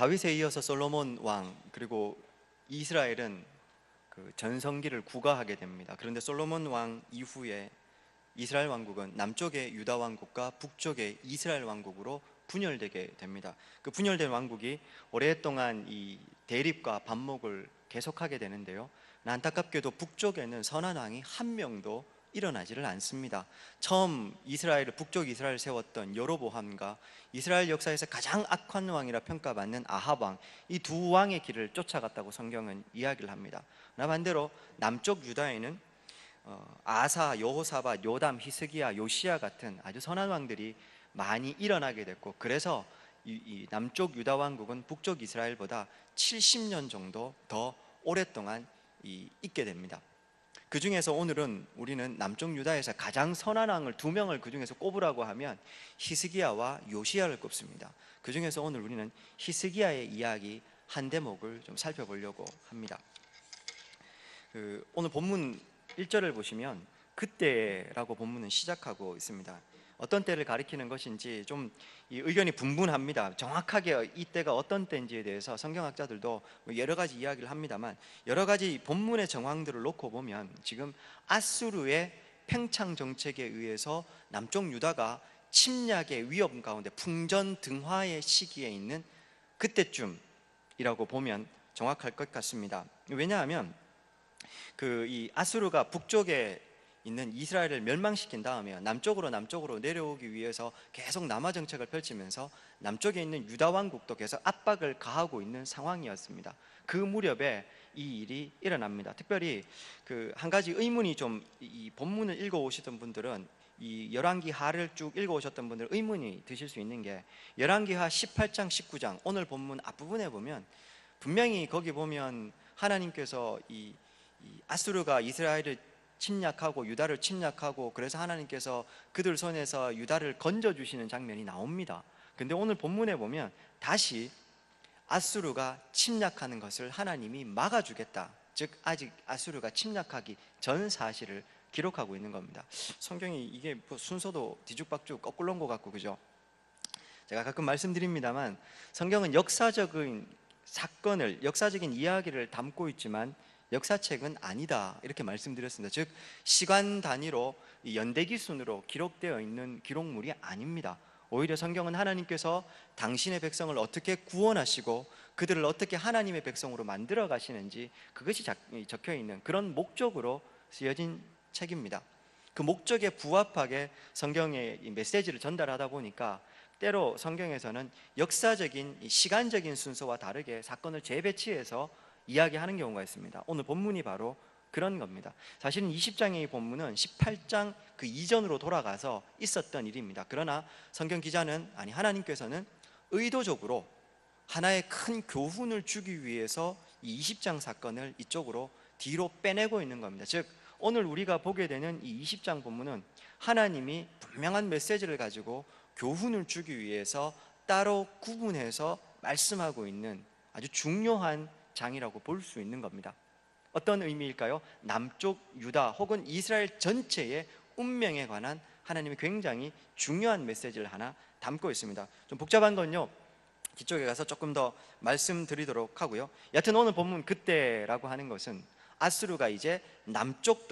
다윗에 이어서 솔로몬 왕 그리고 이스라엘은 그 전성기를 구가하게 됩니다. 그런데 솔로몬 왕 이후에 이스라엘 왕국은 남쪽의 유다 왕국과 북쪽의 이스라엘 왕국으로 분열되게 됩니다. 그 분열된 왕국이 오랫동안 이 대립과 반목을 계속하게 되는데요. 안타깝게도 북쪽에는 선한 왕이 한 명도 일어나지를 않습니다. 처음 북쪽 이스라엘을 세웠던 여로보암과 이스라엘 역사에서 가장 악한 왕이라 평가받는 아합 왕, 이 두 왕의 길을 쫓아갔다고 성경은 이야기를 합니다. 그러나 반대로 남쪽 유다에는 아사, 여호사밧, 요담, 히스기야, 요시야 같은 아주 선한 왕들이 많이 일어나게 됐고, 그래서 이 남쪽 유다 왕국은 북쪽 이스라엘보다 70년 정도 더 오랫동안 있게 됩니다. 그 중에서 오늘은 우리는 남쪽 유다에서 가장 선한 왕을 두 명을 그 중에서 꼽으라고 하면 히스기야와 요시야를 꼽습니다. 그 중에서 오늘 우리는 히스기야의 이야기 한 대목을 좀 살펴보려고 합니다. 오늘 본문 1절을 보시면 그때라고 본문은 시작하고 있습니다. 어떤 때를 가리키는 것인지 좀 의견이 분분합니다. 정확하게 이때가 어떤 때인지에 대해서 성경학자들도 여러 가지 이야기를 합니다만, 여러 가지 본문의 정황들을 놓고 보면 지금 아수르의 팽창 정책에 의해서 남쪽 유다가 침략의 위험 가운데 풍전등화의 시기에 있는 그때쯤이라고 보면 정확할 것 같습니다. 왜냐하면 이 아수르가 북쪽에 있는 이스라엘을 멸망시킨 다음에 남쪽으로 내려오기 위해서 계속 남하 정책을 펼치면서 남쪽에 있는 유다 왕국도 계속 압박을 가하고 있는 상황이었습니다. 그 무렵에 이 일이 일어납니다. 특별히 한 가지 의문이 좀, 이 본문을 읽어 오시던 분들은, 이 열왕기하를 쭉 읽어 오셨던 분들 의문이 드실 수 있는 게, 열왕기하 18장 19장 오늘 본문 앞부분에 보면 분명히 거기 보면 하나님께서 이 아수르가 이스라엘을 침략하고 유다를 침략하고, 그래서 하나님께서 그들 손에서 유다를 건져주시는 장면이 나옵니다. 근데 오늘 본문에 보면 다시 아수르가 침략하는 것을 하나님이 막아주겠다, 즉 아직 아수르가 침략하기 전 사실을 기록하고 있는 겁니다. 성경이 이게 순서도 뒤죽박죽 거꾸로 온 것 같고, 그죠? 제가 가끔 말씀드립니다만 성경은 역사적인 사건을, 역사적인 이야기를 담고 있지만 역사책은 아니다, 이렇게 말씀드렸습니다. 즉 시간 단위로 연대기 순으로 기록되어 있는 기록물이 아닙니다. 오히려 성경은 하나님께서 당신의 백성을 어떻게 구원하시고 그들을 어떻게 하나님의 백성으로 만들어 가시는지, 그것이 적혀 있는 그런 목적으로 쓰여진 책입니다. 그 목적에 부합하게 성경의 메시지를 전달하다 보니까 때로 성경에서는 역사적인 시간적인 순서와 다르게 사건을 재배치해서 이야기하는 경우가 있습니다. 오늘 본문이 바로 그런 겁니다. 사실은 20장의 본문은 18장 그 이전으로 돌아가서 있었던 일입니다. 그러나 성경 기자는, 하나님께서는 의도적으로 하나의 큰 교훈을 주기 위해서 이 20장 사건을 이쪽으로 뒤로 빼내고 있는 겁니다. 즉 오늘 우리가 보게 되는 이 20장 본문은 하나님이 분명한 메시지를 가지고 교훈을 주기 위해서 따로 구분해서 말씀하고 있는 아주 중요한 장이라고 볼 수 있는 겁니다. 어떤 의미일까요? 남쪽 유다 혹은 이스라엘 전체의 운명에 관한 하나님이 굉장히 중요한 메시지를 하나 담고 있습니다. 좀 복잡한 건요, 뒤쪽에 가서 조금 더 말씀드리도록 하고요. 여튼 오늘 본문 그때라고 하는 것은 아수르가 이제 남쪽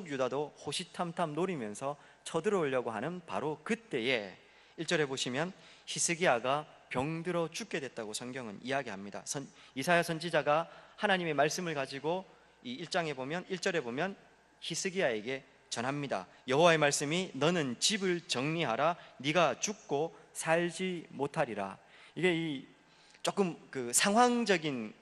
유다도 호시탐탐 노리면서 쳐들어오려고 하는 바로 그때에 1절에 보시면 히스기야가 병들어 죽게 됐다고 성경은 이야기합니다. 이사야 선지자가 하나님의 말씀을 가지고 이 1절에 보면 히스기야에게 전합니다. 여호와의 말씀이 너는 집을 정리하라, 네가 죽고 살지 못하리라. 이게 조금 상황적인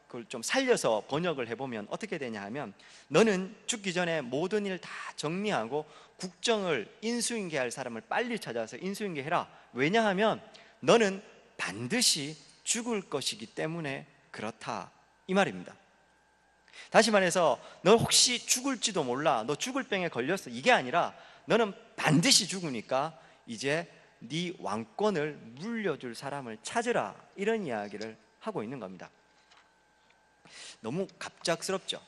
그걸 좀 살려서 번역을 해보면 어떻게 되냐 하면, 너는 죽기 전에 모든 일 다 정리하고 국정을 인수인계할 사람을 빨리 찾아서 인수인계해라. 왜냐하면 너는 반드시 죽을 것이기 때문에 그렇다, 이 말입니다. 다시 말해서 너 혹시 죽을지도 몰라, 너 죽을 병에 걸렸어, 이게 아니라 너는 반드시 죽으니까 이제 네 왕권을 물려줄 사람을 찾으라, 이런 이야기를 하고 있는 겁니다. 너무 갑작스럽죠?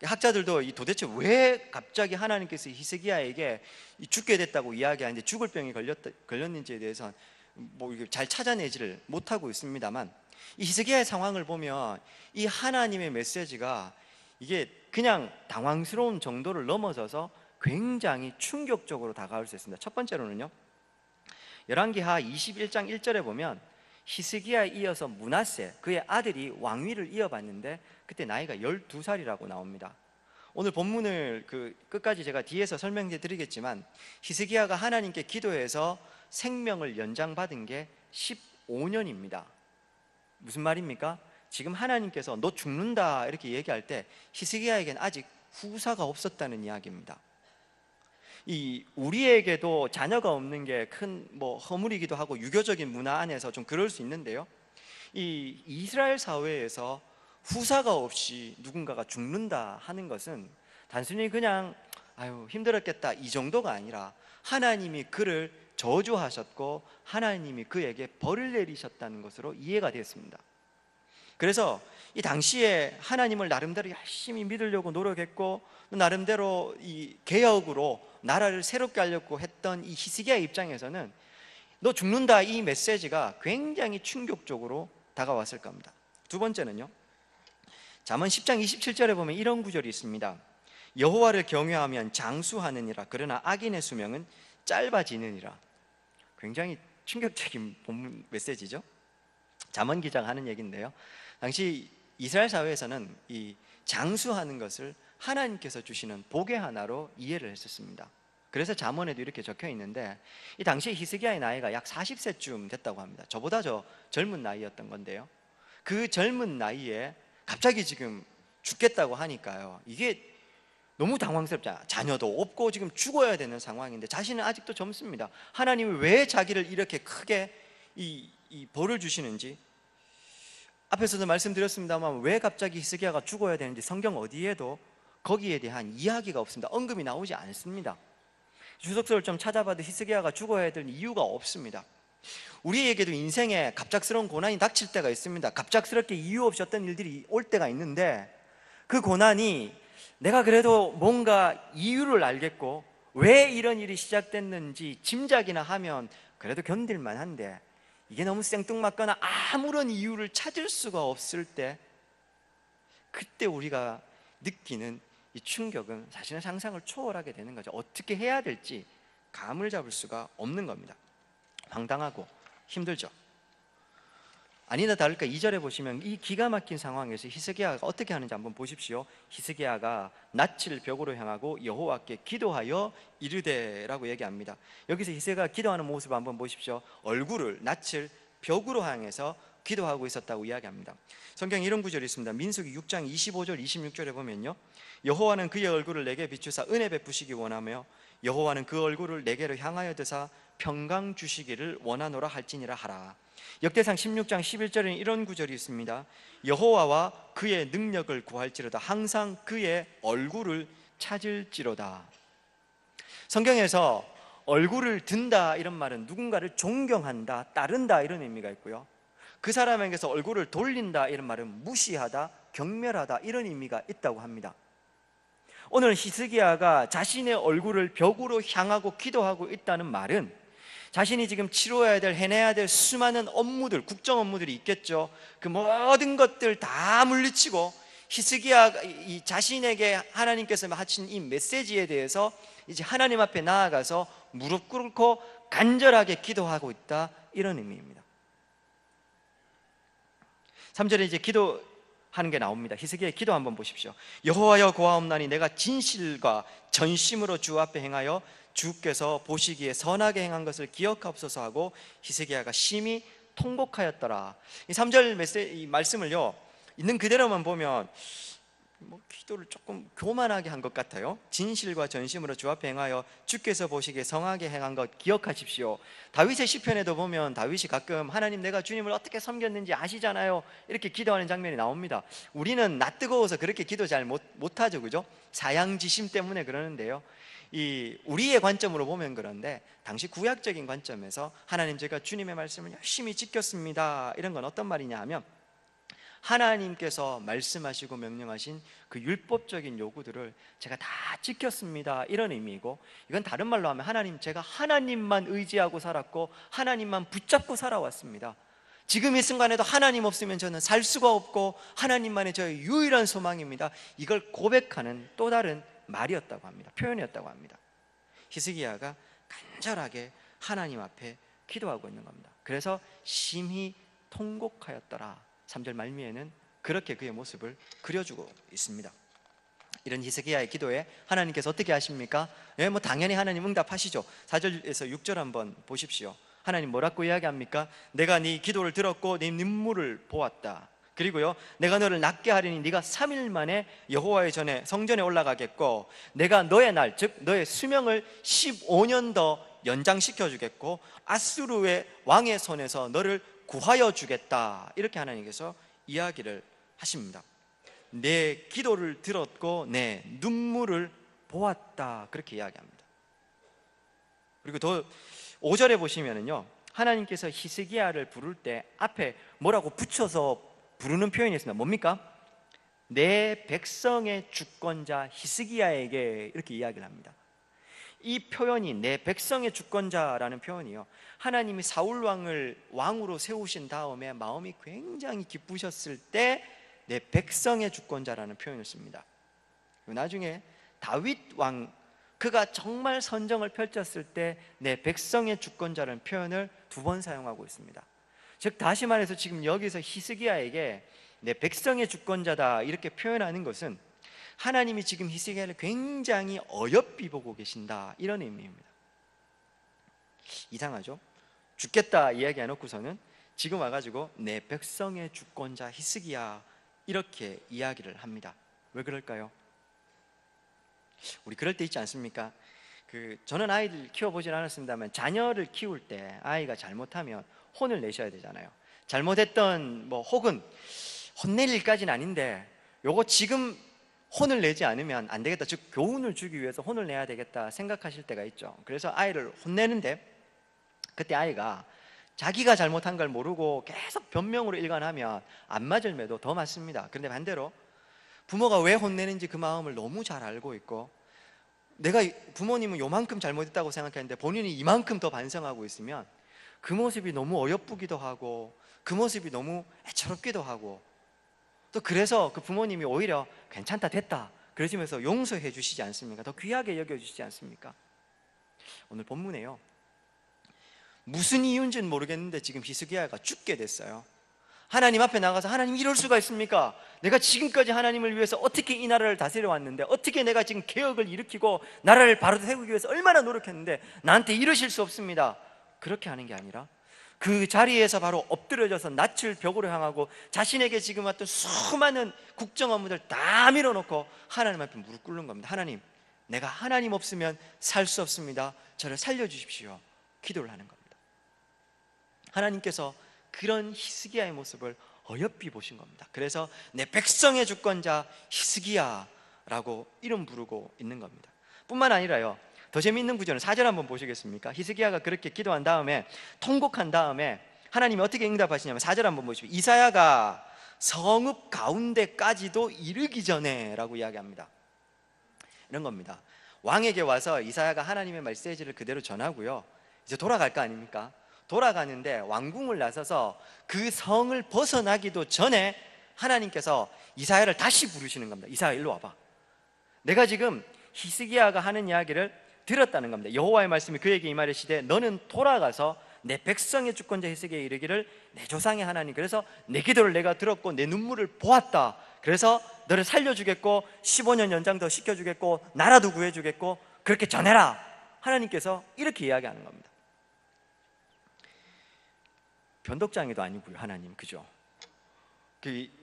학자들도 도대체 왜 갑자기 하나님께서 히스기야에게 죽게 됐다고 이야기하는데 죽을 병이 걸렸는지에 대해서 뭐 이게 잘 찾아내지를 못하고 있습니다만, 이 히스기야의 상황을 보면 이 하나님의 메시지가 이게 그냥 당황스러운 정도를 넘어서서 굉장히 충격적으로 다가올 수 있습니다. 첫 번째로는요, 열왕기하 21장 1절에 보면 히스기야에 이어서 므낫세 그의 아들이 왕위를 이어받는데 그때 나이가 12살이라고 나옵니다. 오늘 본문을 끝까지 제가 뒤에서 설명해 드리겠지만, 히스기야가 하나님께 기도해서 생명을 연장받은 게 15년입니다. 무슨 말입니까? 지금 하나님께서 너 죽는다 이렇게 얘기할 때 히스기야에겐 아직 후사가 없었다는 이야기입니다. 우리에게도 자녀가 없는 게 큰 허물이기도 하고 유교적인 문화 안에서 좀 그럴 수 있는데요, 이 이스라엘 사회에서 후사가 없이 누군가가 죽는다 하는 것은 단순히 그냥 아유 힘들었겠다 이 정도가 아니라 하나님이 그를 저주하셨고 하나님이 그에게 벌을 내리셨다는 것으로 이해가 되었습니다. 그래서 이 당시에 하나님을 나름대로 열심히 믿으려고 노력했고 나름대로 이 개혁으로 나라를 새롭게 하려고 했던 이 히스기야 입장에서는 너 죽는다 이 메시지가 굉장히 충격적으로 다가왔을 겁니다. 두 번째는요, 잠언 10장 27절에 보면 이런 구절이 있습니다. 여호와를 경외하면 장수하느니라 그러나 악인의 수명은 짧아지느니라. 굉장히 충격적인 본문 메시지죠. 잠언 기자가 하는 얘기인데요, 당시 이스라엘 사회에서는 이 장수하는 것을 하나님께서 주시는 복의 하나로 이해를 했었습니다. 그래서 잠언에도 이렇게 적혀 있는데, 이 당시 히스기야의 나이가 약 40세쯤 됐다고 합니다. 저보다 젊은 나이였던 건데요, 그 젊은 나이에 갑자기 지금 죽겠다고 하니까요, 이게 너무 당황스럽잖아요. 자녀도 없고 지금 죽어야 되는 상황인데 자신은 아직도 젊습니다. 하나님이 왜 자기를 이렇게 크게 이 벌을 주시는지, 앞에서도 말씀드렸습니다만 왜 갑자기 히스기야가 죽어야 되는지 성경 어디에도 거기에 대한 이야기가 없습니다. 언급이 나오지 않습니다. 주석서를 좀 찾아봐도 히스기야가 죽어야 될 이유가 없습니다. 우리에게도 인생에 갑작스러운 고난이 닥칠 때가 있습니다. 갑작스럽게 이유 없이 어떤 일들이 올 때가 있는데, 그 고난이 내가 그래도 뭔가 이유를 알겠고 왜 이런 일이 시작됐는지 짐작이나 하면 그래도 견딜만 한데, 이게 너무 생뚱맞거나 아무런 이유를 찾을 수가 없을 때, 그때 우리가 느끼는 이 충격은 자신의 상상을 초월하게 되는 거죠. 어떻게 해야 될지 감을 잡을 수가 없는 겁니다. 황당하고 힘들죠. 아니나 다를까 2절에 보시면 이 기가 막힌 상황에서 히스기야가 어떻게 하는지 한번 보십시오. 히스기야가 낯을 벽으로 향하고 여호와께 기도하여 이르되라고 얘기합니다. 여기서 히스기야가 기도하는 모습을 한번 보십시오. 얼굴을 낯을 벽으로 향해서 기도하고 있었다고 이야기합니다. 성경에 이런 구절이 있습니다. 민수기 6장 25절 26절에 보면요, 여호와는 그의 얼굴을 내게 비추사 은혜 베푸시기 원하며 여호와는 그 얼굴을 내게로 향하여 드사 평강 주시기를 원하노라 할지니라 하라. 역대상 16장 11절에는 이런 구절이 있습니다. 여호와와 그의 능력을 구할지로다 항상 그의 얼굴을 찾을지로다. 성경에서 얼굴을 든다 이런 말은 누군가를 존경한다, 따른다 이런 의미가 있고요, 그 사람에게서 얼굴을 돌린다 이런 말은 무시하다, 경멸하다 이런 의미가 있다고 합니다. 오늘 히스기야가 자신의 얼굴을 벽으로 향하고 기도하고 있다는 말은 자신이 지금 치러야 될, 해내야 될 수많은 업무들, 국정 업무들이 있겠죠. 그 모든 것들 다 물리치고 히스기야 이 자신에게 하나님께서 하신 이 메시지에 대해서 이제 하나님 앞에 나아가서 무릎 꿇고 간절하게 기도하고 있다 이런 의미입니다. 3절에 이제 기도하는 게 나옵니다. 히스기야의 기도 한번 보십시오. 여호와여 고하옵나니 내가 진실과 전심으로 주 앞에 행하여 주께서 보시기에 선하게 행한 것을 기억하옵소서 하고 히스기야가 심히 통곡하였더라. 이 3절 이 말씀을요 있는 그대로만 보면 기도를 조금 교만하게 한 것 같아요. 진실과 전심으로 주 앞에 행하여 주께서 보시기에 선하게 행한 것 기억하십시오. 다윗의 시편에도 보면 다윗이 가끔 하나님 내가 주님을 어떻게 섬겼는지 아시잖아요 이렇게 기도하는 장면이 나옵니다. 우리는 낯 뜨거워서 그렇게 기도 잘 못하죠, 그죠? 사양지심 때문에 그러는데요, 우리의 관점으로 보면 그런데 당시 구약적인 관점에서 하나님 제가 주님의 말씀을 열심히 지켰습니다 이런 건 어떤 말이냐 하면, 하나님께서 말씀하시고 명령하신 그 율법적인 요구들을 제가 다 지켰습니다, 이런 의미이고, 이건 다른 말로 하면 하나님, 제가 하나님만 의지하고 살았고 하나님만 붙잡고 살아왔습니다. 지금 이 순간에도 하나님 없으면 저는 살 수가 없고 하나님만이 저의 유일한 소망입니다. 이걸 고백하는 또 다른 말이었다고 합니다. 표현이었다고 합니다. 히스기야가 간절하게 하나님 앞에 기도하고 있는 겁니다. 그래서 심히 통곡하였더라. 3절 말미에는 그렇게 그의 모습을 그려주고 있습니다. 이런 히스기야의 기도에 하나님께서 어떻게 하십니까? 당연히 하나님 응답하시죠. 4절에서 6절 한번 보십시오. 하나님 뭐라고 이야기합니까? 내가 네 기도를 들었고 네 눈물을 보았다. 그리고요, 내가 너를 낫게 하리니 네가 3일 만에 여호와의 전에 성전에 올라가겠고, 내가 너의 날, 즉 너의 수명을 15년 더 연장시켜 주겠고, 아수르의 왕의 손에서 너를 구하여 주겠다. 이렇게 하나님께서 이야기를 하십니다. 내 기도를 들었고 내 눈물을 보았다, 그렇게 이야기합니다. 그리고 더 5절에 보시면은요, 하나님께서 히스기야를 부를 때 앞에 뭐라고 붙여서 부르는 표현이 있습니다. 뭡니까? 내 백성의 주권자 히스기야에게, 이렇게 이야기를 합니다. 이 표현이 내 백성의 주권자라는 표현이요, 하나님이 사울 왕을 왕으로 세우신 다음에 마음이 굉장히 기쁘셨을 때 내 백성의 주권자라는 표현을 씁니다. 나중에 다윗 왕, 그가 정말 선정을 펼쳤을 때 내 백성의 주권자라는 표현을 2번 사용하고 있습니다. 즉 다시 말해서 지금 여기서 히스기야에게 내 백성의 주권자다 이렇게 표현하는 것은 하나님이 지금 히스기야를 굉장히 어여삐 보고 계신다, 이런 의미입니다. 이상하죠? 죽겠다 이야기 안 놓고서는 지금 와가지고 내 백성의 주권자 히스기야, 이렇게 이야기를 합니다. 왜 그럴까요? 우리 그럴 때 있지 않습니까? 저는 아이를 키워보진 않았습니다만, 자녀를 키울 때 아이가 잘못하면 혼을 내셔야 되잖아요. 잘못했던 혹은 혼낼 일까지는 아닌데, 요거 지금 혼을 내지 않으면 안 되겠다, 즉 교훈을 주기 위해서 혼을 내야 되겠다 생각하실 때가 있죠. 그래서 아이를 혼내는데, 그때 아이가 자기가 잘못한 걸 모르고 계속 변명으로 일관하면 안 맞을 매도 더 맞습니다. 그런데 반대로 부모가 왜 혼내는지 그 마음을 너무 잘 알고 있고, 내가 부모님은 요만큼 잘못했다고 생각했는데 본인이 이만큼 더 반성하고 있으면 그 모습이 너무 어여쁘기도 하고 그 모습이 너무 애처롭기도 하고, 또 그래서 그 부모님이 오히려 괜찮다, 됐다 그러시면서 용서해 주시지 않습니까? 더 귀하게 여겨주시지 않습니까? 오늘 본문에요, 무슨 이유인지는 모르겠는데 지금 히스기야가 죽게 됐어요. 하나님 앞에 나가서, 하나님 이럴 수가 있습니까? 내가 지금까지 하나님을 위해서 어떻게 이 나라를 다스려 왔는데, 어떻게 내가 지금 개혁을 일으키고 나라를 바로 세우기 위해서 얼마나 노력했는데 나한테 이러실 수 없습니다. 그렇게 하는 게 아니라 그 자리에서 바로 엎드려져서 낯을 벽으로 향하고 자신에게 지금 왔던 수많은 국정 업무들 다 밀어놓고 하나님 앞에 무릎 꿇는 겁니다. 하나님, 내가 하나님 없으면 살 수 없습니다. 저를 살려주십시오. 기도를 하는 겁니다. 하나님께서 그런 히스기야의 모습을 어여삐 보신 겁니다. 그래서 내 백성의 주권자 히스기야라고 이름 부르고 있는 겁니다. 뿐만 아니라요, 더 재미있는 구절은 4절 한번 보시겠습니까? 히스기야가 그렇게 기도한 다음에, 통곡한 다음에 하나님이 어떻게 응답하시냐면 4절 한번 보십시오. 이사야가 성읍 가운데까지도 이르기 전에 라고 이야기합니다. 이런 겁니다. 왕에게 와서 이사야가 하나님의 메시지를 그대로 전하고요, 이제 돌아갈 거 아닙니까? 돌아가는데 왕궁을 나서서 그 성을 벗어나기도 전에 하나님께서 이사야를 다시 부르시는 겁니다. 이사야, 일로 와봐. 내가 지금 히스기야가 하는 이야기를 들었다는 겁니다. 여호와의 말씀이 그에게 임하시되, 너는 돌아가서 내 백성의 주권자 히스기야에 이르기를, 내 조상의 하나님, 그래서 내 기도를 내가 들었고 내 눈물을 보았다. 그래서 너를 살려주겠고 15년 연장 더 시켜주겠고 나라도 구해주겠고 그렇게 전해라. 하나님께서 이렇게 이야기하는 겁니다. 변덕장애도 아니고요, 하나님, 그죠?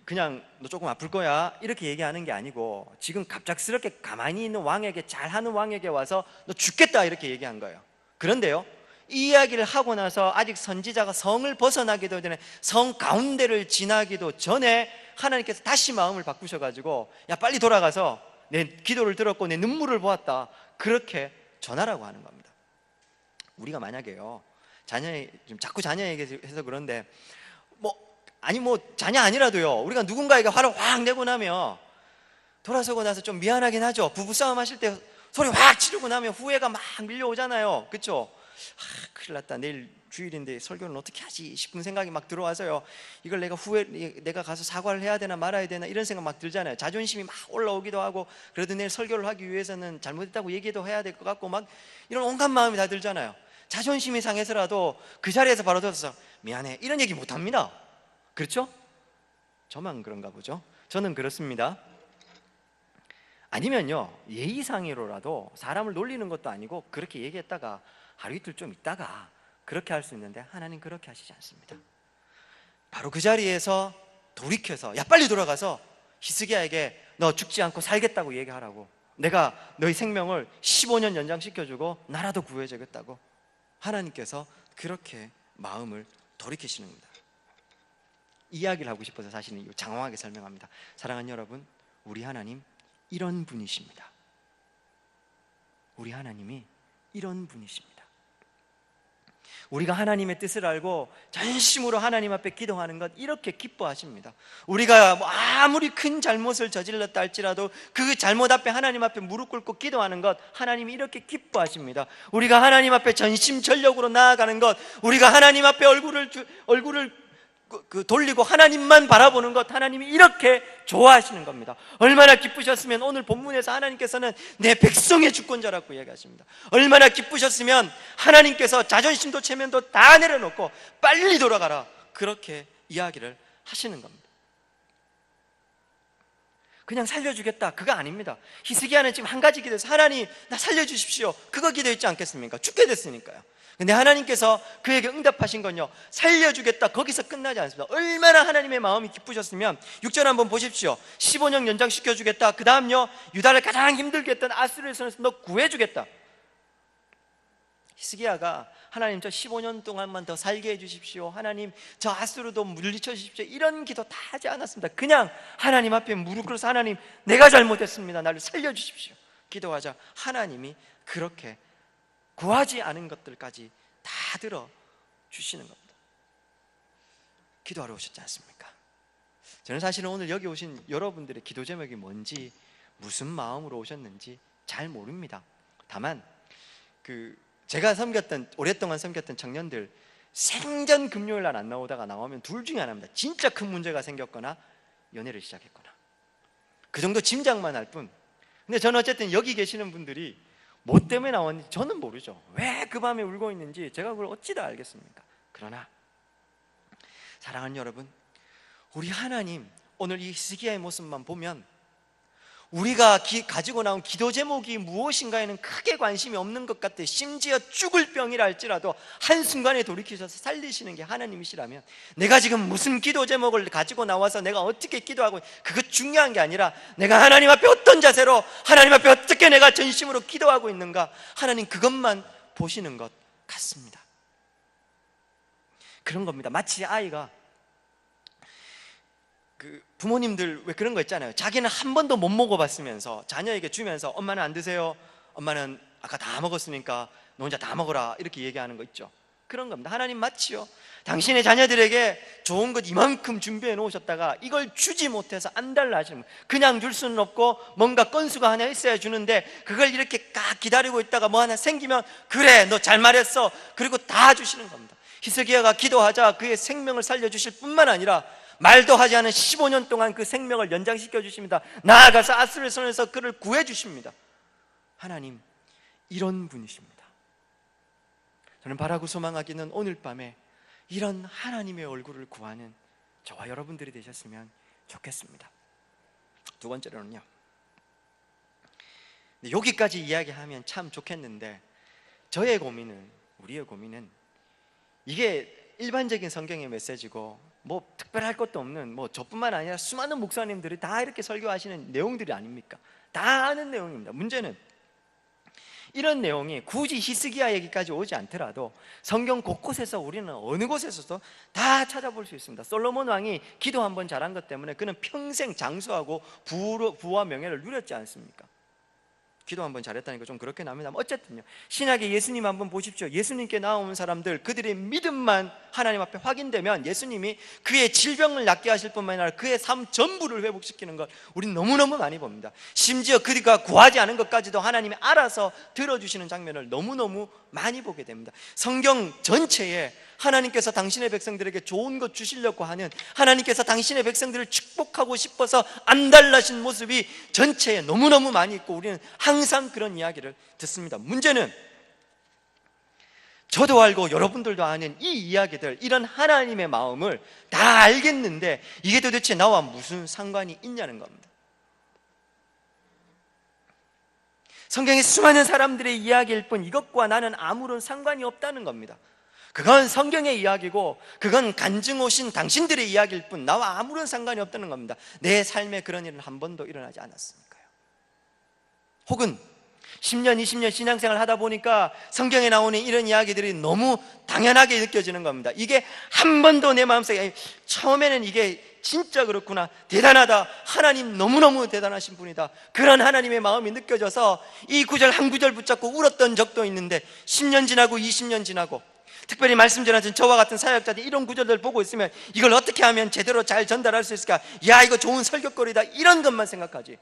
그냥 너 조금 아플 거야 이렇게 얘기하는 게 아니고, 지금 갑작스럽게 가만히 있는 왕에게, 잘하는 왕에게 와서 너 죽겠다 이렇게 얘기한 거예요. 그런데요, 이 이야기를 하고 나서 아직 선지자가 성을 벗어나기도 전에, 성 가운데를 지나기도 전에 하나님께서 다시 마음을 바꾸셔가지고, 야 빨리 돌아가서 내 기도를 들었고 내 눈물을 보았다, 그렇게 전하라고 하는 겁니다. 우리가 만약에요, 자녀, 좀 자꾸 자녀 얘기해서 그런데 아니 뭐 자녀 아니라도요, 우리가 누군가에게 화를 확 내고 나면 돌아서고 나서 좀 미안하긴 하죠. 부부싸움 하실 때 소리 확 지르고 나면 후회가 막 밀려오잖아요. 그렇죠? 큰일 났다, 내일 주일인데 설교는 어떻게 하지 싶은 생각이 막 들어와서요, 이걸 내가 가서 사과를 해야 되나 말아야 되나 이런 생각 막 들잖아요. 자존심이 막 올라오기도 하고, 그래도 내일 설교를 하기 위해서는 잘못했다고 얘기도 해야 될 것 같고, 막 이런 온갖 마음이 다 들잖아요. 자존심이 상해서라도 그 자리에서 바로 들어서 미안해 이런 얘기 못 합니다. 그렇죠? 저만 그런가 보죠. 저는 그렇습니다. 아니면요, 예의상의로라도 사람을 놀리는 것도 아니고 그렇게 얘기했다가 하루 이틀 좀 있다가 그렇게 할 수 있는데, 하나님 그렇게 하시지 않습니다. 바로 그 자리에서 돌이켜서, 야 빨리 돌아가서 히스기야에게 너 죽지 않고 살겠다고 얘기하라고, 내가 너희 생명을 15년 연장시켜주고 나라도 구해주겠다고 하나님께서 그렇게 마음을 돌이키시는 겁니다. 이야기를 하고 싶어서 사실은 장황하게 설명합니다. 사랑하는 여러분, 우리 하나님 이런 분이십니다. 우리 하나님이 이런 분이십니다. 우리가 하나님의 뜻을 알고 전심으로 하나님 앞에 기도하는 것, 이렇게 기뻐하십니다. 우리가 뭐 아무리 큰 잘못을 저질렀다 할지라도 그 잘못 앞에 하나님 앞에 무릎 꿇고 기도하는 것, 하나님이 이렇게 기뻐하십니다. 우리가 하나님 앞에 전심전력으로 나아가는 것, 우리가 하나님 앞에 얼굴을 돌리고 하나님만 바라보는 것, 하나님이 이렇게 좋아하시는 겁니다. 얼마나 기쁘셨으면 오늘 본문에서 하나님께서는 내 백성의 주권자라고 이야기하십니다. 얼마나 기쁘셨으면 하나님께서 자존심도 체면도 다 내려놓고 빨리 돌아가라, 그렇게 이야기를 하시는 겁니다. 그냥 살려주겠다, 그거 아닙니다. 히스기야는 지금 한 가지 기도해서, 하나님 나 살려주십시오, 그거 기도했지 않겠습니까? 죽게 됐으니까요. 근데 하나님께서 그에게 응답하신 건요, 살려주겠다, 거기서 끝나지 않습니다. 얼마나 하나님의 마음이 기쁘셨으면 6절 한번 보십시오. 15년 연장시켜주겠다, 그 다음요, 유다를 가장 힘들게 했던 아수르의 손에서 너 구해주겠다. 히스기야가 하나님 저 15년 동안만 더 살게 해주십시오, 하나님 저 아수르도 물리쳐 주십시오, 이런 기도 다 하지 않았습니다. 그냥 하나님 앞에 무릎 꿇어서, 하나님 내가 잘못했습니다, 나를 살려주십시오 기도하자 하나님이 그렇게 구하지 않은 것들까지 다 들어주시는 겁니다. 기도하러 오셨지 않습니까? 저는 사실은 오늘 여기 오신 여러분들의 기도 제목이 뭔지, 무슨 마음으로 오셨는지 잘 모릅니다. 다만 제가 오랫동안 섬겼던 청년들, 생전 금요일 날 안 나오다가 나오면 둘 중에 하나입니다. 진짜 큰 문제가 생겼거나 연애를 시작했거나, 그 정도 짐작만 할 뿐. 근데 저는 어쨌든 여기 계시는 분들이 뭐 때문에 나왔는지 저는 모르죠. 왜 그 밤에 울고 있는지 제가 그걸 어찌 다 알겠습니까? 그러나 사랑하는 여러분, 우리 하나님 오늘 이 히스기야의 모습만 보면 우리가 가지고 나온 기도 제목이 무엇인가에는 크게 관심이 없는 것 같아요. 심지어 죽을 병이라 할지라도 한순간에 돌이키셔서 살리시는 게 하나님이시라면, 내가 지금 무슨 기도 제목을 가지고 나와서 내가 어떻게 기도하고, 그거 중요한 게 아니라 내가 하나님 앞에 어떤 자세로, 하나님 앞에 어떻게 내가 전심으로 기도하고 있는가, 하나님 그것만 보시는 것 같습니다. 그런 겁니다. 마치 아이가, 부모님들 왜 그런 거 있잖아요. 자기는 한 번도 못 먹어봤으면서 자녀에게 주면서, 엄마는 안 드세요, 엄마는 아까 다 먹었으니까 너 혼자 다 먹어라, 이렇게 얘기하는 거 있죠. 그런 겁니다. 하나님 마치요, 당신의 자녀들에게 좋은 것 이만큼 준비해 놓으셨다가 이걸 주지 못해서 안 달라 하시는 거예요. 그냥 줄 수는 없고 뭔가 건수가 하나 있어야 주는데, 그걸 이렇게 딱 기다리고 있다가 뭐 하나 생기면, 그래 너 잘 말했어, 그리고 다 주시는 겁니다. 히스기야가 기도하자 그의 생명을 살려주실 뿐만 아니라 말도 하지 않은 15년 동안 그 생명을 연장시켜 주십니다. 나아가서 아수르의 손에서 그를 구해 주십니다. 하나님 이런 분이십니다. 저는 바라고 소망하기는 오늘 밤에 이런 하나님의 얼굴을 구하는 저와 여러분들이 되셨으면 좋겠습니다. 두 번째로는요, 여기까지 이야기하면 참 좋겠는데, 우리의 고민은 이게 일반적인 성경의 메시지고 뭐 특별할 것도 없는, 뭐 저뿐만 아니라 수많은 목사님들이 다 이렇게 설교하시는 내용들이 아닙니까? 다 아는 내용입니다. 문제는 이런 내용이 굳이 히스기야 얘기까지 오지 않더라도 성경 곳곳에서, 우리는 어느 곳에서도 다 찾아볼 수 있습니다. 솔로몬 왕이 기도 한번 잘한 것 때문에 그는 평생 장수하고 부와 명예를 누렸지 않습니까? 기도 한번 잘했다니까 좀 그렇게 납니다. 어쨌든요, 신약의 예수님 한번 보십시오. 예수님께 나온 사람들, 그들의 믿음만 하나님 앞에 확인되면 예수님이 그의 질병을 낫게 하실 뿐만 아니라 그의 삶 전부를 회복시키는 걸 우리는 너무너무 많이 봅니다. 심지어 그가 구하지 않은 것까지도 하나님이 알아서 들어주시는 장면을 너무너무 많이 보게 됩니다. 성경 전체에 하나님께서 당신의 백성들에게 좋은 것 주시려고 하는, 하나님께서 당신의 백성들을 축복하고 싶어서 안달나신 모습이 전체에 너무너무 많이 있고 우리는 항상 그런 이야기를 듣습니다. 문제는 저도 알고 여러분들도 아는 이 이야기들, 이런 하나님의 마음을 다 알겠는데 이게 도대체 나와 무슨 상관이 있냐는 겁니다. 성경의 수많은 사람들의 이야기일 뿐 이것과 나는 아무런 상관이 없다는 겁니다. 그건 성경의 이야기고 그건 간증 오신 당신들의 이야기일 뿐 나와 아무런 상관이 없다는 겁니다. 내 삶에 그런 일은 한 번도 일어나지 않았으니까요. 혹은 10년, 20년 신앙생활 하다 보니까 성경에 나오는 이런 이야기들이 너무 당연하게 느껴지는 겁니다. 이게 한 번도 내 마음속에 처음에는 이게 진짜 그렇구나, 대단하다, 하나님 너무너무 대단하신 분이다, 그런 하나님의 마음이 느껴져서 이 구절 한 구절 붙잡고 울었던 적도 있는데 10년 지나고 20년 지나고 특별히 말씀 전하신 저와 같은 사역자들이 이런 구절들 보고 있으면 이걸 어떻게 하면 제대로 잘 전달할 수 있을까, 야 이거 좋은 설교거리다, 이런 것만 생각하지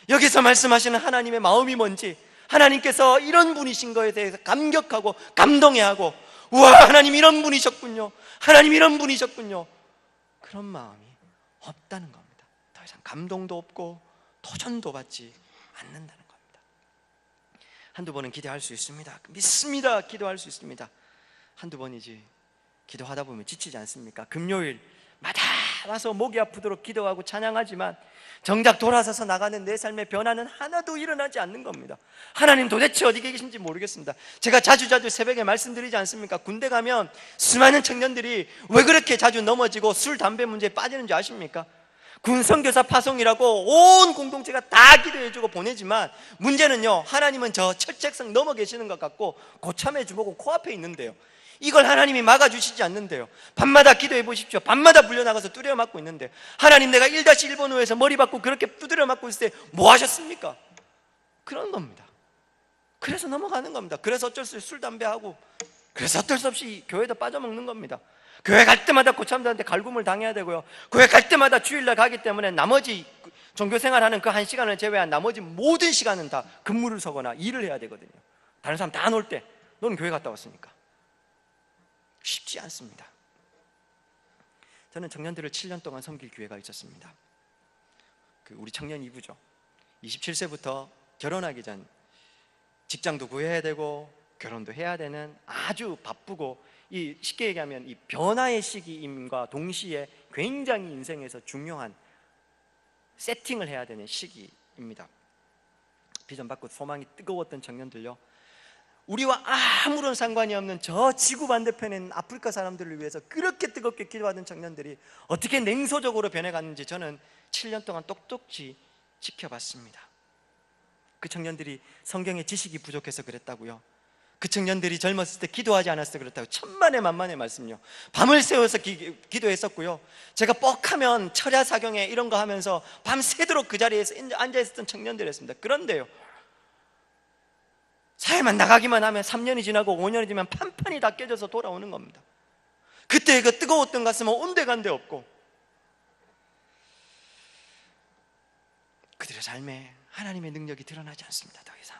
여기서 말씀하시는 하나님의 마음이 뭔지, 하나님께서 이런 분이신 거에 대해서 감격하고 감동해하고 우와 하나님 이런 분이셨군요, 하나님 이런 분이셨군요, 그런 마음이 없다는 겁니다. 더 이상 감동도 없고 도전도 받지 않는다는 겁니다. 한두 번은 기도할 수 있습니다. 믿습니다. 기도할 수 있습니다. 한두 번이지 기도하다 보면 지치지 않습니까? 금요일마다 와서 목이 아프도록 기도하고 찬양하지만 정작 돌아서서 나가는 내 삶의 변화는 하나도 일어나지 않는 겁니다. 하나님 도대체 어디 계신지 모르겠습니다. 제가 자주 새벽에 말씀드리지 않습니까? 군대 가면 수많은 청년들이 왜 그렇게 자주 넘어지고 술, 담배 문제에 빠지는지 아십니까? 군 선교사 파송이라고 온 공동체가 다 기도해주고 보내지만 문제는요, 하나님은 저 철책성 넘어 계시는 것 같고 고참의 주먹은 코앞에 있는데요, 이걸 하나님이 막아주시지 않는데요. 밤마다 기도해 보십시오. 밤마다 불려나가서 두드려 맞고 있는데 하나님 내가 1-1번호에서 머리 받고 그렇게 두드려 맞고 있을 때 뭐 하셨습니까? 그런 겁니다. 그래서 넘어가는 겁니다. 그래서 어쩔 수 없이 술, 담배하고 그래서 어쩔 수 없이 교회도 빠져먹는 겁니다. 교회 갈 때마다 고참들한테 갈굼을 당해야 되고요, 교회 갈 때마다 주일날 가기 때문에 나머지 종교생활하는 그 1시간을 제외한 나머지 모든 시간은 다 근무를 서거나 일을 해야 되거든요. 다른 사람 다 놀 때 너는 교회 갔다 왔으니까. 쉽지 않습니다. 저는 청년들을 7년 동안 섬길 기회가 있었습니다. 우리 청년 이부죠. 27세부터 결혼하기 전 직장도 구해야 되고 결혼도 해야 되는 아주 바쁘고, 이 쉽게 얘기하면 이 변화의 시기임과 동시에 굉장히 인생에서 중요한 세팅을 해야 되는 시기입니다. 비전 받고 소망이 뜨거웠던 청년들요, 우리와 아무런 상관이 없는 저 지구 반대편에 있는 아프리카 사람들을 위해서 그렇게 뜨겁게 기도하던 청년들이 어떻게 냉소적으로 변해갔는지 저는 7년 동안 똑똑히 지켜봤습니다. 그 청년들이 성경의 지식이 부족해서 그랬다고요? 그 청년들이 젊었을 때 기도하지 않았어 그렇다고? 천만의 만만의 말씀요. 밤을 새워서 기도했었고요, 제가 뻑하면 철야 사경에 이런 거 하면서 밤새도록 그 자리에서 앉아있었던 청년들이었습니다. 그런데요, 사회만 나가기만 하면 3년이 지나고 5년이 지나면 판판이 다 깨져서 돌아오는 겁니다. 그때 그 뜨거웠던 가슴은 온데간데 없고 그들의 삶에 하나님의 능력이 드러나지 않습니다. 더 이상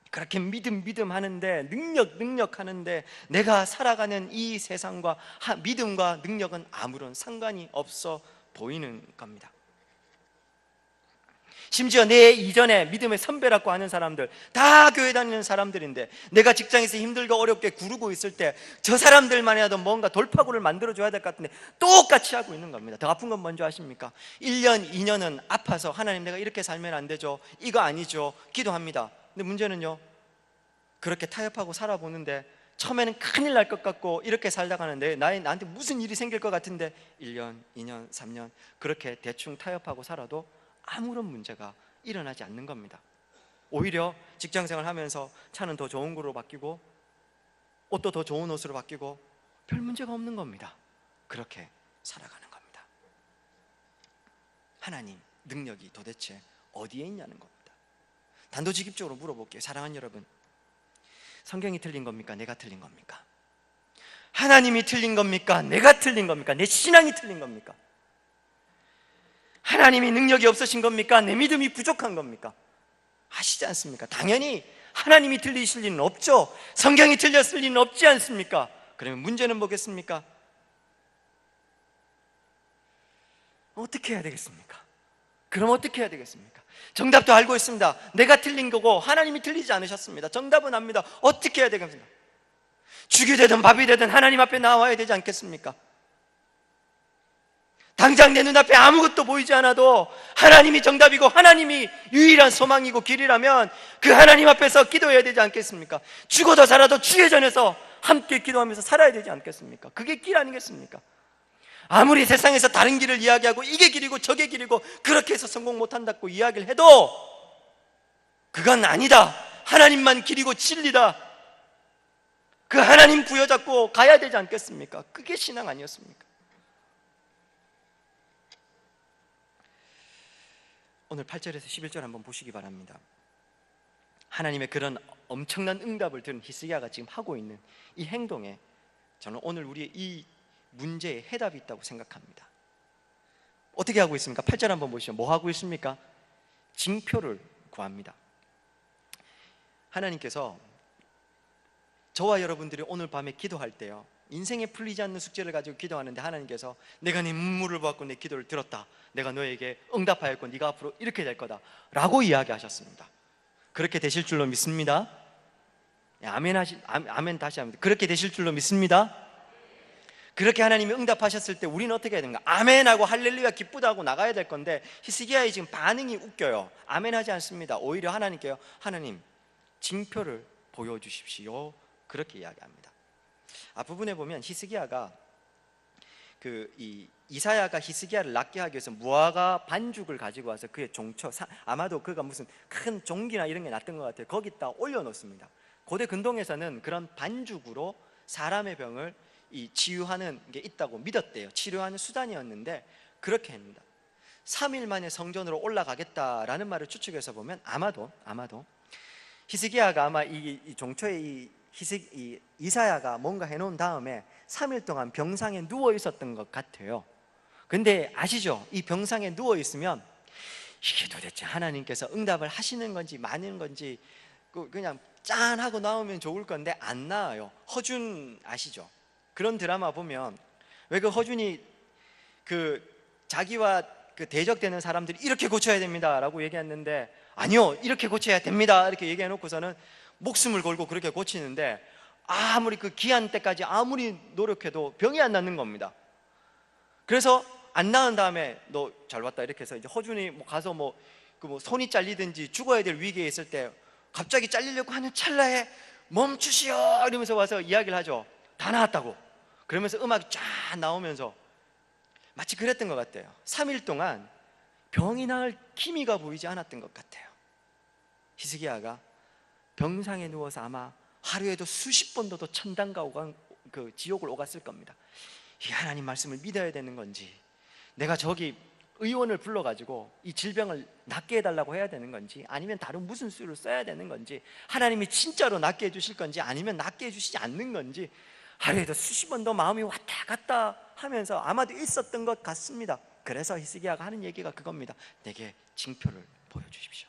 그렇게 믿음 하는데, 능력 하는데 내가 살아가는 이 세상과 믿음과 능력은 아무런 상관이 없어 보이는 겁니다. 심지어 내 이전에 믿음의 선배라고 하는 사람들, 다 교회 다니는 사람들인데 내가 직장에서 힘들고 어렵게 구르고 있을 때 저 사람들만이라도 뭔가 돌파구를 만들어줘야 될 것 같은데 똑같이 하고 있는 겁니다. 더 아픈 건 뭔지 아십니까? 1년, 2년은 아파서 하나님 내가 이렇게 살면 안 되죠, 이거 아니죠, 기도합니다. 근데 문제는요, 그렇게 타협하고 살아보는데 처음에는 큰일 날 것 같고 이렇게 살다가는데 나한테 무슨 일이 생길 것 같은데 1년, 2년, 3년 그렇게 대충 타협하고 살아도 아무런 문제가 일어나지 않는 겁니다. 오히려 직장생활 하면서 차는 더 좋은 거로 바뀌고 옷도 더 좋은 옷으로 바뀌고 별 문제가 없는 겁니다. 그렇게 살아가는 겁니다. 하나님 능력이 도대체 어디에 있냐는 겁니다. 단도직입적으로 물어볼게요. 사랑하는 여러분, 성경이 틀린 겁니까? 내가 틀린 겁니까? 하나님이 틀린 겁니까? 내가 틀린 겁니까? 내 신앙이 틀린 겁니까? 하나님이 능력이 없으신 겁니까? 내 믿음이 부족한 겁니까? 아시지 않습니까? 당연히 하나님이 틀리실 리는 없죠. 성경이 틀렸을 리는 없지 않습니까? 그러면 문제는 뭐겠습니까? 어떻게 해야 되겠습니까? 그럼 어떻게 해야 되겠습니까? 정답도 알고 있습니다. 내가 틀린 거고 하나님이 틀리지 않으셨습니다. 정답은 압니다. 어떻게 해야 되겠습니까? 죽이 되든 밥이 되든 하나님 앞에 나와야 되지 않겠습니까? 당장 내 눈앞에 아무것도 보이지 않아도 하나님이 정답이고 하나님이 유일한 소망이고 길이라면 그 하나님 앞에서 기도해야 되지 않겠습니까? 죽어도 살아도 주의 전에서 함께 기도하면서 살아야 되지 않겠습니까? 그게 길 아니겠습니까? 아무리 세상에서 다른 길을 이야기하고 이게 길이고 저게 길이고 그렇게 해서 성공 못한다고 이야기를 해도 그건 아니다. 하나님만 길이고 진리다. 그 하나님 부여잡고 가야 되지 않겠습니까? 그게 신앙 아니었습니까? 오늘 8절에서 11절 한번 보시기 바랍니다. 하나님의 그런 엄청난 응답을 들은 히스기야가 지금 하고 있는 이 행동에 저는 오늘 우리의 이 문제에 해답이 있다고 생각합니다. 어떻게 하고 있습니까? 8절 한번 보시죠. 뭐 하고 있습니까? 징표를 구합니다. 하나님께서 저와 여러분들이 오늘 밤에 기도할 때요, 인생에 풀리지 않는 숙제를 가지고 기도하는데 하나님께서 내가 네 눈물을 보았고 내 기도를 들었다, 내가 너에게 응답하였고 네가 앞으로 이렇게 될 거다 라고 이야기하셨습니다. 그렇게 되실 줄로 믿습니다. 아멘 다시 합니다. 그렇게 되실 줄로 믿습니다. 그렇게 하나님이 응답하셨을 때 우리는 어떻게 해야 되는가? 아멘하고 할렐루야 기쁘다 하고 나가야 될 건데 히스기야의 지금 반응이 웃겨요. 아멘하지 않습니다. 오히려 하나님께요, 하나님 징표를 보여주십시오, 그렇게 이야기합니다. 앞부분에 보면 히스기야가 이사야가 히스기야를 낫게 하기 위해서 무화과 반죽을 가지고 와서 그의 종처, 아마도 그가 무슨 큰 종기나 이런 게 났던 것 같아요. 거기다 올려놓습니다. 고대 근동에서는 그런 반죽으로 사람의 병을 치유하는 게 있다고 믿었대요. 치료하는 수단이었는데 그렇게 합니다. 3일 만에 성전으로 올라가겠다라는 말을 추측해서 보면 아마도 히스기야가 아마 이 종초에 이사야가 뭔가 해놓은 다음에 3일 동안 병상에 누워 있었던 것 같아요. 근데 아시죠? 이 병상에 누워 있으면 이게 도대체 하나님께서 응답을 하시는 건지 마는 건지 그냥 짠 하고 나오면 좋을 건데 안 나와요. 허준 아시죠? 그런 드라마 보면 왜 그 허준이 자기와 대적되는 사람들이 이렇게 고쳐야 됩니다 라고 얘기했는데 아니요, 이렇게 고쳐야 됩니다 이렇게 얘기해 놓고서는 목숨을 걸고 그렇게 고치는데 아무리 그 기한 때까지 아무리 노력해도 병이 안 낫는 겁니다. 그래서 안 나은 다음에 너 잘 왔다 이렇게 해서 이제 허준이 가서 손이 잘리든지 죽어야 될 위기에 있을 때 갑자기 잘리려고 하는 찰나에 멈추시오 이러면서 와서 이야기를 하죠. 다 나았다고. 그러면서 음악이 쫙 나오면서 마치 그랬던 것 같아요. 3일 동안 병이 나을 기미가 보이지 않았던 것 같아요. 히스기야가 병상에 누워서 아마 하루에도 수십 번도 천당과 지옥을 오갔을 겁니다. 이 하나님 말씀을 믿어야 되는 건지, 내가 저기 의원을 불러가지고 이 질병을 낫게 해달라고 해야 되는 건지, 아니면 다른 무슨 수를 써야 되는 건지, 하나님이 진짜로 낫게 해주실 건지 아니면 낫게 해주시지 않는 건지 하루에도 수십 번도 마음이 왔다 갔다 하면서 아마도 있었던 것 같습니다. 그래서 히스기야가 하는 얘기가 그겁니다. 내게 징표를 보여주십시오.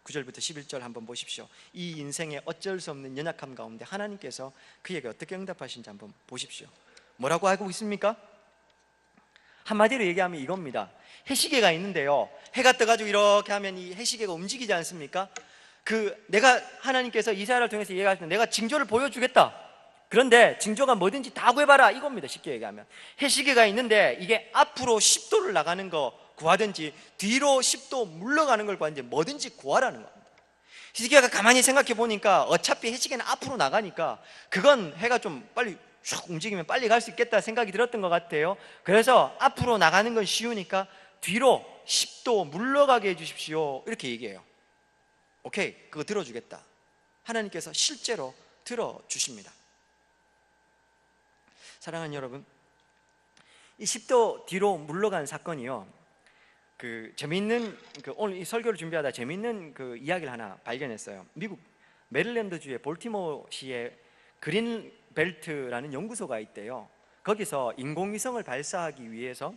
9절부터 11절 한번 보십시오. 이 인생의 어쩔 수 없는 연약함 가운데 하나님께서 그에게 어떻게 응답하신지 한번 보십시오. 뭐라고 하고 있습니까? 한마디로 얘기하면 이겁니다. 해시계가 있는데요, 해가 떠가지고 이렇게 하면 이 해시계가 움직이지 않습니까? 내가 하나님께서 이사야를 통해서 얘기할 때 내가 징조를 보여주겠다, 그런데 징조가 뭐든지 다 구해봐라 이겁니다. 쉽게 얘기하면 해시계가 있는데 이게 앞으로 10도를 나가는 거 구하든지 뒤로 10도 물러가는 걸 구하든지 뭐든지 구하라는 겁니다. 히스기야가 가만히 생각해 보니까 어차피 해시계는 앞으로 나가니까 그건 해가 좀 빨리 슉 움직이면 빨리 갈 수 있겠다 생각이 들었던 것 같아요. 그래서 앞으로 나가는 건 쉬우니까 뒤로 10도 물러가게 해주십시오 이렇게 얘기해요. 오케이, 그거 들어주겠다. 하나님께서 실제로 들어주십니다. 사랑하는 여러분, 이 10도 뒤로 물러간 사건이요, 재미있는 오늘 이 설교를 준비하다 재미있는 이야기를 하나 발견했어요. 미국 메릴랜드주의 볼티모어시의 벨트라는 연구소가 있대요. 거기서 인공위성을 발사하기 위해서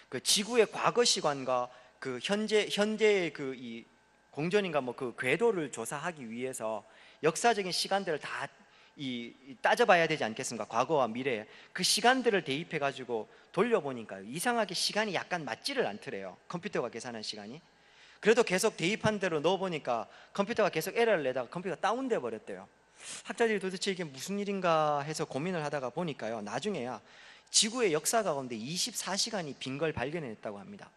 그 지구의 과거 시간과 그 현재의 그 이 공전인가 뭐 그 궤도를 조사하기 위해서 역사적인 시간들을 다 따져봐야 되지 않겠습니까? 과거와 미래 그 시간들을 대입해 가지고 돌려보니까 이상하게 시간이 약간 맞지를 않더래요. 컴퓨터가 계산한 시간이. 그래도 계속 대입한 대로 넣어보니까 컴퓨터가 계속 에러를 내다가 컴퓨터가 다운돼 버렸대요. 학자들이 도대체 이게 무슨 일인가 해서 고민을 하다가 보니까요, 나중에야 지구의 역사 가운데 24시간이 빈 걸 발견했다고 합니다.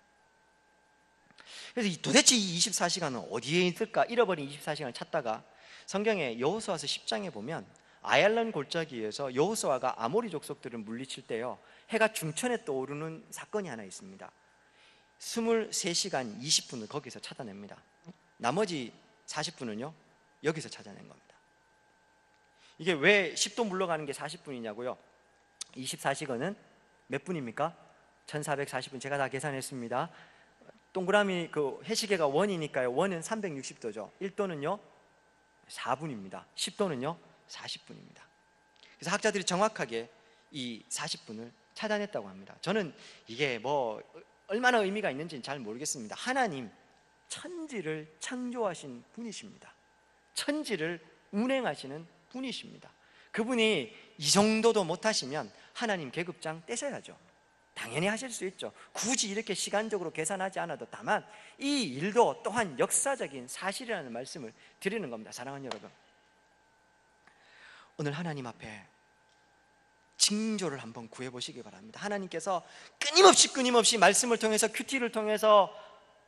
그래서 도대체 이 24시간은 어디에 있을까? 잃어버린 24시간을 찾다가 성경의 여호수아서 10장에 보면 아얄란 골짜기에서 여호수아가 아모리 족속들을 물리칠 때요, 해가 중천에 떠오르는 사건이 하나 있습니다. 23시간 20분을 거기서 찾아냅니다. 나머지 40분은요 여기서 찾아낸 겁니다. 이게 왜 10도 물러가는 게 40분이냐고요? 24시간은 몇 분입니까? 1440분. 제가 다 계산했습니다. 동그라미 그 해시계가 원이니까요, 원은 360도죠 1도는요 4분입니다 10도는요 40분입니다 그래서 학자들이 정확하게 이 40분을 찾아냈다고 합니다. 저는 이게 뭐 얼마나 의미가 있는지는 잘 모르겠습니다. 하나님, 천지를 창조하신 분이십니다. 천지를 운행하시는 분이십니다. 그분이 이 정도도 못하시면 하나님 계급장 떼셔야죠. 당연히 하실 수 있죠. 굳이 이렇게 시간적으로 계산하지 않아도. 다만 이 일도 또한 역사적인 사실이라는 말씀을 드리는 겁니다. 사랑하는 여러분, 오늘 하나님 앞에 징조를 한번 구해보시기 바랍니다. 하나님께서 끊임없이 말씀을 통해서, 큐티를 통해서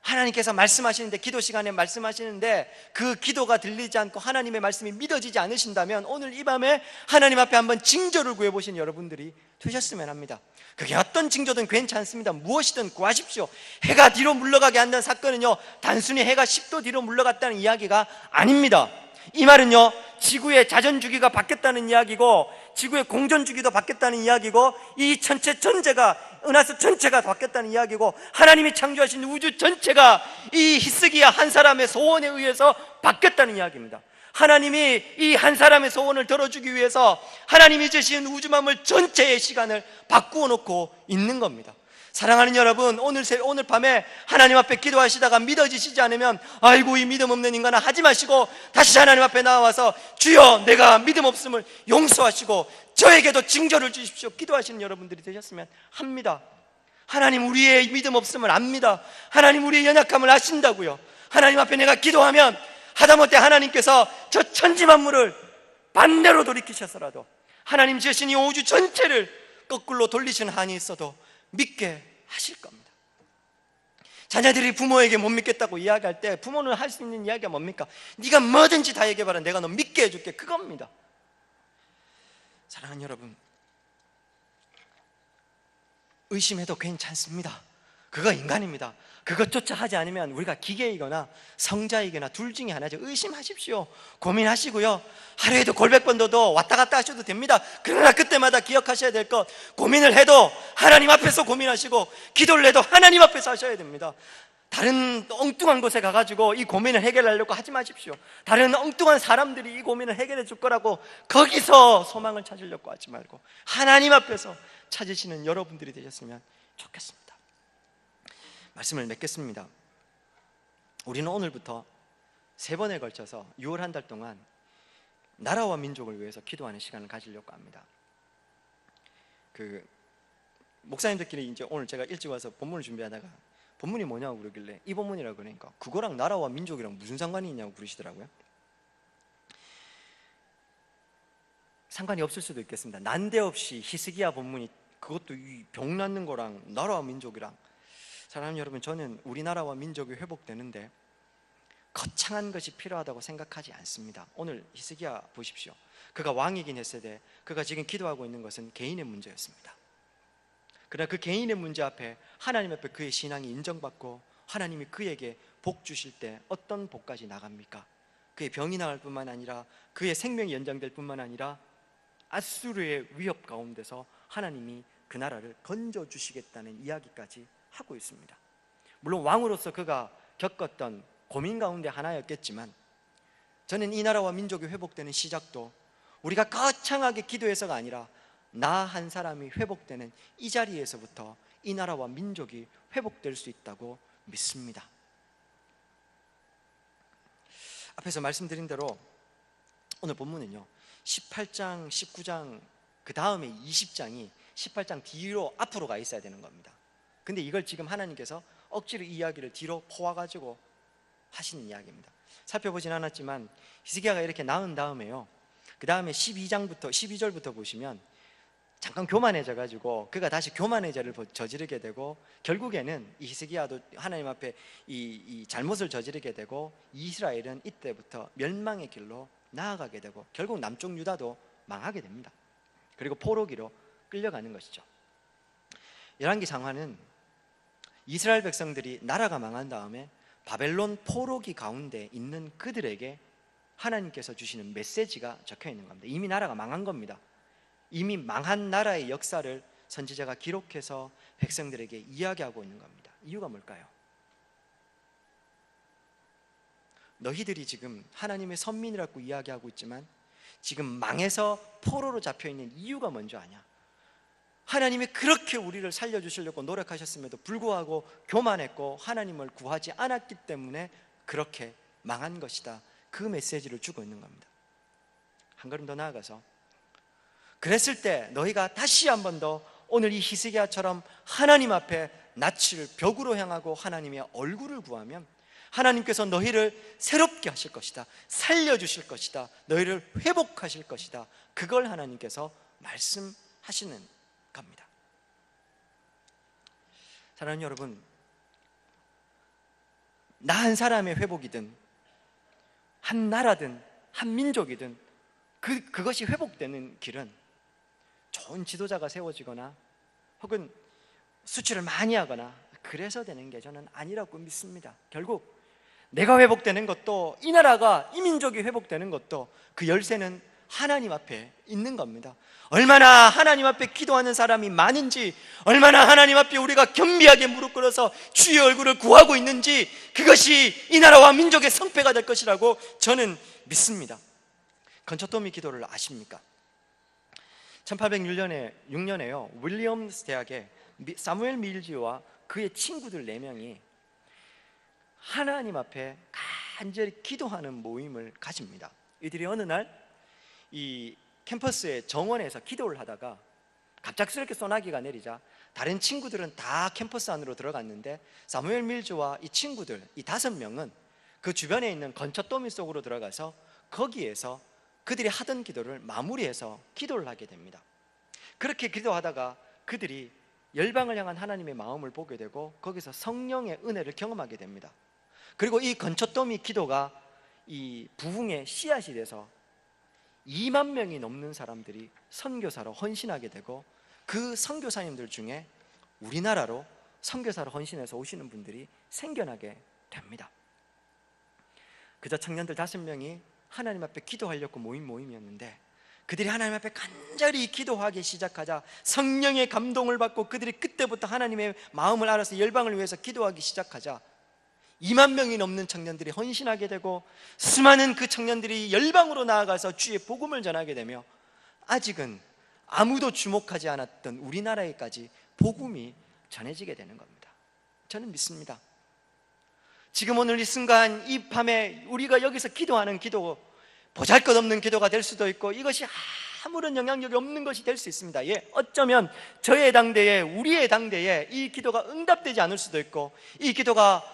하나님께서 말씀하시는데, 기도 시간에 말씀하시는데 그 기도가 들리지 않고 하나님의 말씀이 믿어지지 않으신다면 오늘 이 밤에 하나님 앞에 한번 징조를 구해보신 여러분들이 되셨으면 합니다. 그게 어떤 징조든 괜찮습니다. 무엇이든 구하십시오. 해가 뒤로 물러가게 한다는 사건은요, 단순히 해가 10도 뒤로 물러갔다는 이야기가 아닙니다. 이 말은요, 지구의 자전주기가 바뀌었다는 이야기고, 지구의 공전주기도 바뀌었다는 이야기고, 이 전체 전체가, 은하수 전체가 바뀌었다는 이야기고, 하나님이 창조하신 우주 전체가 이 히스기야 한 사람의 소원에 의해서 바뀌었다는 이야기입니다. 하나님이 이 한 사람의 소원을 들어주기 위해서 하나님이 주신 우주 만물 전체의 시간을 바꾸어 놓고 있는 겁니다. 사랑하는 여러분, 오늘 밤에 하나님 앞에 기도하시다가 믿어지시지 않으면 아이고 이 믿음 없는 인간아 하지 마시고 다시 하나님 앞에 나와서 주여 내가 믿음 없음을 용서하시고 저에게도 징조를 주십시오 기도하시는 여러분들이 되셨으면 합니다. 하나님 우리의 믿음 없음을 압니다. 하나님 우리의 연약함을 아신다고요. 하나님 앞에 내가 기도하면 하다못해 하나님께서 저 천지만물을 반대로 돌이키셔서라도 하나님 주신 이 우주 전체를 거꾸로 돌리시는 한이 있어도 믿게 하실 겁니다. 자녀들이 부모에게 못 믿겠다고 이야기할 때 부모는 할 수 있는 이야기가 뭡니까? 네가 뭐든지 다 얘기해봐라, 내가 너 믿게 해줄게, 그겁니다. 사랑하는 여러분, 의심해도 괜찮습니다. 그거 인간입니다. 그것조차 하지 않으면 우리가 기계이거나 성자이거나 둘 중에 하나죠. 의심하십시오. 고민하시고요, 하루에도 골백 번도 왔다 갔다 하셔도 됩니다. 그러나 그때마다 기억하셔야 될 것, 고민을 해도 하나님 앞에서 고민하시고 기도를 해도 하나님 앞에서 하셔야 됩니다. 다른 엉뚱한 곳에 가가지고 이 고민을 해결하려고 하지 마십시오. 다른 엉뚱한 사람들이 이 고민을 해결해 줄 거라고 거기서 소망을 찾으려고 하지 말고 하나님 앞에서 찾으시는 여러분들이 되셨으면 좋겠습니다. 말씀을 맺겠습니다. 우리는 오늘부터 3번에 걸쳐서 6월 한 달 동안 나라와 민족을 위해서 기도하는 시간을 가지려고 합니다. 목사님들끼리 이제 오늘 제가 일찍 와서 본문을 준비하다가 본문이 뭐냐고 그러길래 이 본문이라고 그러니까 그거랑 나라와 민족이랑 무슨 상관이 있냐고 그러시더라고요. 상관이 없을 수도 있겠습니다. 난데없이 히스기야 본문이 그것도 이 병 낫는 거랑 나라와 민족이랑, 사랑하는 여러분, 저는 우리나라와 민족이 회복되는데 거창한 것이 필요하다고 생각하지 않습니다. 오늘 히스기야 보십시오. 그가 왕이긴 했으되 그가 지금 기도하고 있는 것은 개인의 문제였습니다. 그러나 그 개인의 문제 앞에 하나님 앞에 그의 신앙이 인정받고 하나님이 그에게 복 주실 때 어떤 복까지 나갑니까? 그의 병이 나을 뿐만 아니라 그의 생명이 연장될 뿐만 아니라 아수르의 위협 가운데서 하나님이 그 나라를 건져주시겠다는 이야기까지 하고 있습니다. 물론 왕으로서 그가 겪었던 고민 가운데 하나였겠지만 저는 이 나라와 민족이 회복되는 시작도 우리가 거창하게 기도해서가 아니라 나 한 사람이 회복되는 이 자리에서부터 이 나라와 민족이 회복될 수 있다고 믿습니다. 앞에서 말씀드린 대로 오늘 본문은요 18장, 19장 그 다음에 20장이 18장 뒤로 앞으로 가 있어야 되는 겁니다. 근데 이걸 지금 하나님께서 억지로 이 이야기를 뒤로 퍼와가지고 하시는 이야기입니다. 살펴보진 않았지만 히스기야가 이렇게 낳은 다음에요, 그 다음에 12절부터 보시면 잠깐 교만해져가지고 그가 다시 교만의 죄를 저지르게 되고, 결국에는 이 히스기야도 하나님 앞에 이 잘못을 저지르게 되고, 이스라엘은 이때부터 멸망의 길로 나아가게 되고, 결국 남쪽 유다도 망하게 됩니다. 그리고 포로기로 끌려가는 것이죠. 열왕기 장화는 이스라엘 백성들이 나라가 망한 다음에 바벨론 포로기 가운데 있는 그들에게 하나님께서 주시는 메시지가 적혀 있는 겁니다. 이미 나라가 망한 겁니다. 이미 망한 나라의 역사를 선지자가 기록해서 백성들에게 이야기하고 있는 겁니다. 이유가 뭘까요? 너희들이 지금 하나님의 선민이라고 이야기하고 있지만 지금 망해서 포로로 잡혀있는 이유가 뭔지 아냐? 하나님이 그렇게 우리를 살려주시려고 노력하셨음에도 불구하고 교만했고 하나님을 구하지 않았기 때문에 그렇게 망한 것이다. 그 메시지를 주고 있는 겁니다. 한 걸음 더 나아가서, 그랬을 때 너희가 다시 한 번 더 오늘 이 히스기야처럼 하나님 앞에 낯을 벽으로 향하고 하나님의 얼굴을 구하면 하나님께서 너희를 새롭게 하실 것이다, 살려주실 것이다, 너희를 회복하실 것이다. 그걸 하나님께서 말씀하시는 겁니다. 사랑하는 여러분, 나 한 사람의 회복이든 한 나라든 한 민족이든 그것이 회복되는 길은 좋은 지도자가 세워지거나 혹은 수출을 많이 하거나 그래서 되는 게 저는 아니라고 믿습니다. 결국 내가 회복되는 것도, 이 나라가, 이 민족이 회복되는 것도 그 열쇠는 하나님 앞에 있는 겁니다. 얼마나 하나님 앞에 기도하는 사람이 많은지, 얼마나 하나님 앞에 우리가 겸비하게 무릎 꿇어서 주의 얼굴을 구하고 있는지, 그것이 이 나라와 민족의 성패가 될 것이라고 저는 믿습니다. 건초토미 기도를 아십니까? 1806년에요 윌리엄스 대학에 사무엘 밀지와 그의 친구들 4명이 하나님 앞에 간절히 기도하는 모임을 가집니다. 이들이 어느 날 이 캠퍼스의 정원에서 기도를 하다가 갑작스럽게 소나기가 내리자 다른 친구들은 다 캠퍼스 안으로 들어갔는데 사무엘 밀즈와 이 친구들, 이 5명은 그 주변에 있는 건초더미 속으로 들어가서 거기에서 그들이 하던 기도를 마무리해서 기도를 하게 됩니다. 그렇게 기도하다가 그들이 열방을 향한 하나님의 마음을 보게 되고 거기서 성령의 은혜를 경험하게 됩니다. 그리고 이 건초더미 기도가 이 부흥의 씨앗이 돼서 2만 명이 넘는 사람들이 선교사로 헌신하게 되고, 그 선교사님들 중에 우리나라로 선교사로 헌신해서 오시는 분들이 생겨나게 됩니다. 그저 청년들 5명이 하나님 앞에 기도하려고 모인 모임이었는데, 그들이 하나님 앞에 간절히 기도하기 시작하자 성령의 감동을 받고 그들이 그때부터 하나님의 마음을 알아서 열방을 위해서 기도하기 시작하자 2만 명이 넘는 청년들이 헌신하게 되고, 수많은 그 청년들이 열방으로 나아가서 주의 복음을 전하게 되며, 아직은 아무도 주목하지 않았던 우리나라에까지 복음이 전해지게 되는 겁니다. 저는 믿습니다. 지금 오늘 이 순간 이 밤에 우리가 여기서 기도하는 기도, 보잘것없는 기도가 될 수도 있고 이것이 아무런 영향력이 없는 것이 될 수 있습니다. 어쩌면 저의 당대에, 우리의 당대에 이 기도가 응답되지 않을 수도 있고 이 기도가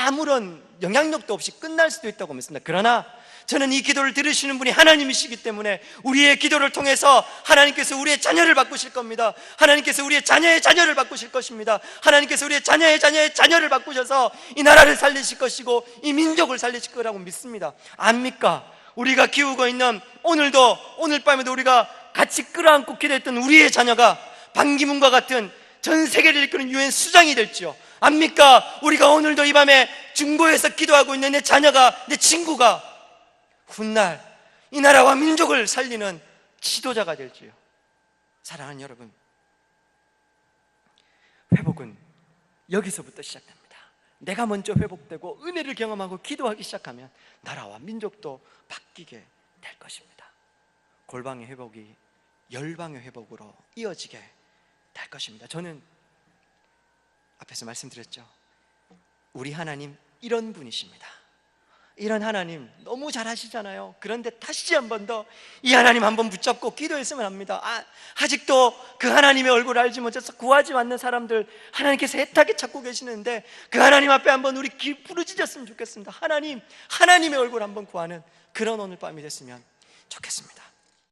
아무런 영향력도 없이 끝날 수도 있다고 믿습니다. 그러나 저는 이 기도를 들으시는 분이 하나님이시기 때문에 우리의 기도를 통해서 하나님께서 우리의 자녀를 바꾸실 겁니다. 하나님께서 우리의 자녀의 자녀를 바꾸실 것입니다. 하나님께서 우리의 자녀의 자녀의 자녀를 바꾸셔서 이 나라를 살리실 것이고 이 민족을 살리실 거라고 믿습니다. 압니까? 우리가 키우고 있는, 오늘 밤에도 우리가 같이 끌어안고 기도했던 우리의 자녀가 반기문과 같은 전 세계를 이끄는 유엔 수장이 될지요. 압니까? 우리가 오늘도 이 밤에 중고에서 기도하고 있는 내 자녀가, 내 친구가 훗날 이 나라와 민족을 살리는 지도자가 될지요. 사랑하는 여러분, 회복은 여기서부터 시작됩니다. 내가 먼저 회복되고 은혜를 경험하고 기도하기 시작하면 나라와 민족도 바뀌게 될 것입니다. 골방의 회복이 열방의 회복으로 이어지게 될 것입니다. 저는 앞에서 말씀드렸죠. 우리 하나님 이런 분이십니다. 이런 하나님 너무 잘하시잖아요. 그런데 다시 한 번 더 이 하나님 한번 붙잡고 기도했으면 합니다. 아직도 그 하나님의 얼굴을 알지 못해서 구하지 않는 사람들 하나님께서 애타게 찾고 계시는데 그 하나님 앞에 한번 우리 귀 부르짖었으면 좋겠습니다. 하나님, 하나님의 얼굴 한번 구하는 그런 오늘 밤이 됐으면 좋겠습니다.